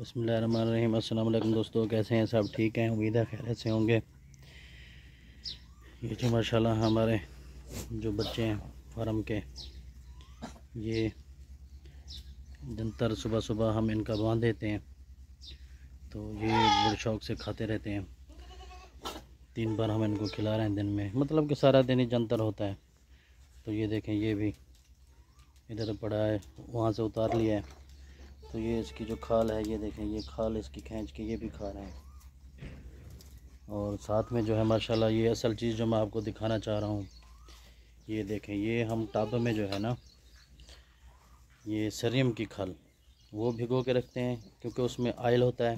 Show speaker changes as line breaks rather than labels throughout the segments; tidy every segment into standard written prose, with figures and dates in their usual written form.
बिस्मिल्लाहिर्रहमानिर्रहीम। अस्सलाम वालेकुम दोस्तों, कैसे हैं सब? ठीक हैं, उम्मीद है खैरियत से होंगे। ये जो माशाल्लाह हमारे जो बच्चे हैं फार्म के, ये जंतर सुबह सुबह हम इनका बांध देते हैं तो ये बड़े शौक़ से खाते रहते हैं। 3 बार हम इनको खिला रहे हैं दिन में, मतलब कि सारा दिन ही जंतर होता है। तो ये देखें, ये भी इधर पड़ा है, वहाँ से उतार लिया है। तो ये इसकी जो खाल है, ये देखें, ये खाल इसकी खींच के ये भी खा रहे हैं। और साथ में जो है माशाल्लाह ये असल चीज़ जो मैं आपको दिखाना चाह रहा हूँ, ये देखें, ये हम टब में जो है ना, ये सरियम की खल वो भिगो के रखते हैं क्योंकि उसमें आयल होता है।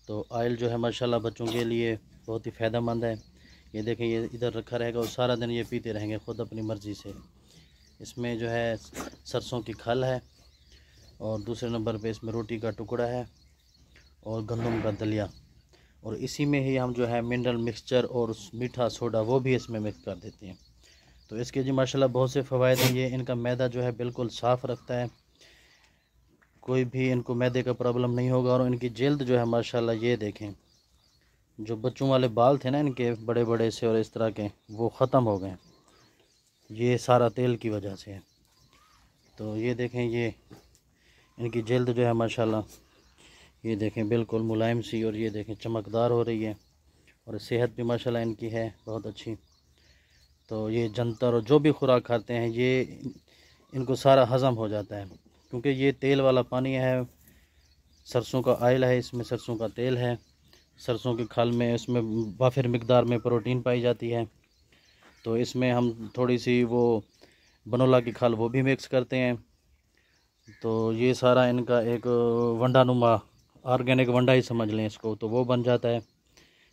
तो आयल जो है माशाल्लाह बच्चों के लिए बहुत ही फ़ायदेमंद है। ये देखें, ये इधर रखा रहेगा और सारा दिन ये पीते रहेंगे ख़ुद अपनी मर्ज़ी से। इसमें जो है सरसों की खल है और दूसरे नंबर पे इसमें रोटी का टुकड़ा है और गंदम का दलिया, और इसी में ही हम जो है मिनरल मिक्सचर और मीठा सोडा वो भी इसमें मिक्स कर देते हैं। तो इसके जी माशाल्लाह बहुत से फ़वाइद हैं। ये इनका मैदा जो है बिल्कुल साफ़ रखता है, कोई भी इनको मैदे का प्रॉब्लम नहीं होगा। और इनकी जल्द जो है माशाल्लाह, ये देखें, जो बच्चों वाले बाल थे ना इनके बड़े बड़े से और इस तरह के, वो ख़त्म हो गए। ये सारा तेल की वजह से है। तो ये देखें, ये इनकी जल्द जो है माशाल्लाह, ये देखें बिल्कुल मुलायम सी, और ये देखें चमकदार हो रही है, और सेहत भी माशाल्लाह इनकी है बहुत अच्छी। तो ये जंतर और जो भी खुराक खाते हैं ये इनको सारा हज़म हो जाता है, क्योंकि ये तेल वाला पानी है, सरसों का आयल है, इसमें सरसों का तेल है, सरसों की खल में इसमें वाफिर मिकदार में प्रोटीन पाई जाती है। तो इसमें हम थोड़ी सी वो बनोला की खल वो भी मिक्स करते हैं। तो ये सारा इनका एक वंडानुमा ऑर्गेनिक वंडा ही समझ लें इसको, तो वो बन जाता है।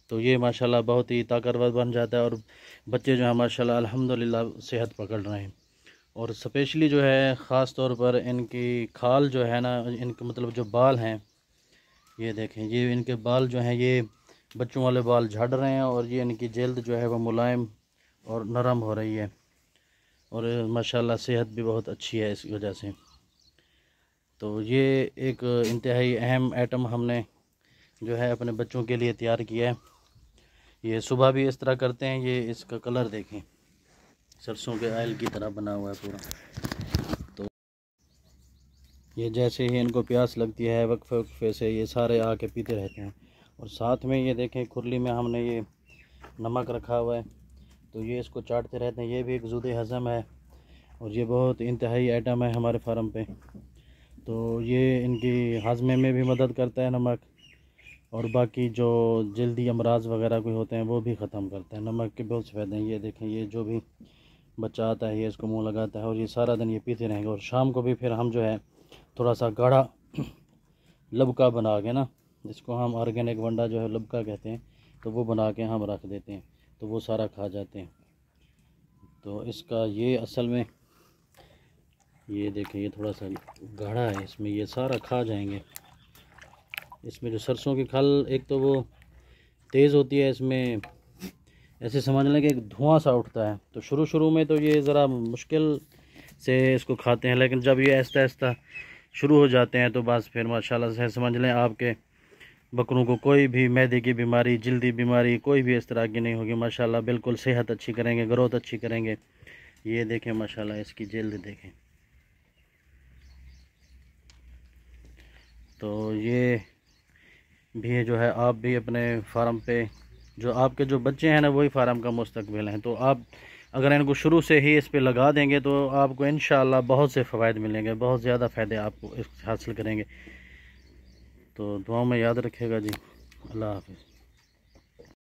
तो ये माशाल्लाह बहुत ही ताकतवर बन जाता है, और बच्चे जो हैं माशाल्लाह अल्हम्दुलिल्लाह सेहत पकड़ रहे हैं। और स्पेशली जो है ख़ास तौर पर इनकी खाल जो है ना, इनके मतलब जो बाल हैं, ये देखें, ये इनके बाल जो हैं ये बच्चों वाले बाल झड़ रहे हैं, और ये इनकी जल्द जो है वो मुलायम और नरम हो रही है, और माशाल्लाह सेहत भी बहुत अच्छी है इस वजह से। तो ये एक इंतहाई अहम आइटम हमने जो है अपने बच्चों के लिए तैयार किया है। ये सुबह भी इस तरह करते हैं। ये इसका कलर देखें, सरसों के आयल की तरह बना हुआ है पूरा। तो ये जैसे ही इनको प्यास लगती है वक्फे वक्फे से ये सारे आके पीते रहते हैं। और साथ में ये देखें, खुरली में हमने ये नमक रखा हुआ है, तो ये इसको चाटते रहते हैं। ये भी एक ज़ुद हज़म है, और ये बहुत इंतहाई आइटम है हमारे फार्म पे। तो ये इनकी हाजमे में भी मदद करता है नमक, और बाकी जो जल्दी अमराज वगैरह कोई होते हैं वो भी ख़त्म करता है। नमक के बहुत फ़ायदे हैं। ये देखें, ये जो भी बच्चा आता है ये इसको मुंह लगाता है, और ये सारा दिन ये पीते रहेंगे। और शाम को भी फिर हम जो है थोड़ा सा गाढ़ा लबका बना के ना, जिसको हम ऑर्गेनिक वंडा जो है लबका कहते हैं, तो वो बना के हम रख देते हैं, तो वो सारा खा जाते हैं। तो इसका ये असल में ये देखें, ये थोड़ा सा गाढ़ा है, इसमें ये सारा खा जाएंगे। इसमें जो सरसों की खल एक तो वो तेज़ होती है, इसमें ऐसे समझ लें कि एक धुआं सा उठता है। तो शुरू में तो ये ज़रा मुश्किल से इसको खाते हैं, लेकिन जब ये आहिस्ता आहिस्ता शुरू हो जाते हैं तो बस फिर माशाल्लाह से समझ लें आपके बकरों को कोई भी मैदे की बीमारी, जल्दी बीमारी कोई भी इस तरह की नहीं होगी। माशाल्लाह बिल्कुल सेहत अच्छी करेंगे, ग्रोथ अच्छी करेंगे। ये देखें माशाल्लाह, इसकी जल्द देखें। तो ये भी जो है, आप भी अपने फार्म पे, जो आपके जो बच्चे हैं ना वही फार्म का मुस्तकबिल हैं। तो आप अगर इनको शुरू से ही इस पे लगा देंगे तो आपको इंशाअल्लाह बहुत से फ़वाइद मिलेंगे, बहुत ज़्यादा फ़ायदे आपको हासिल करेंगे। तो दुआओं में याद रखिएगा जी। अल्लाह हाफ़िज़।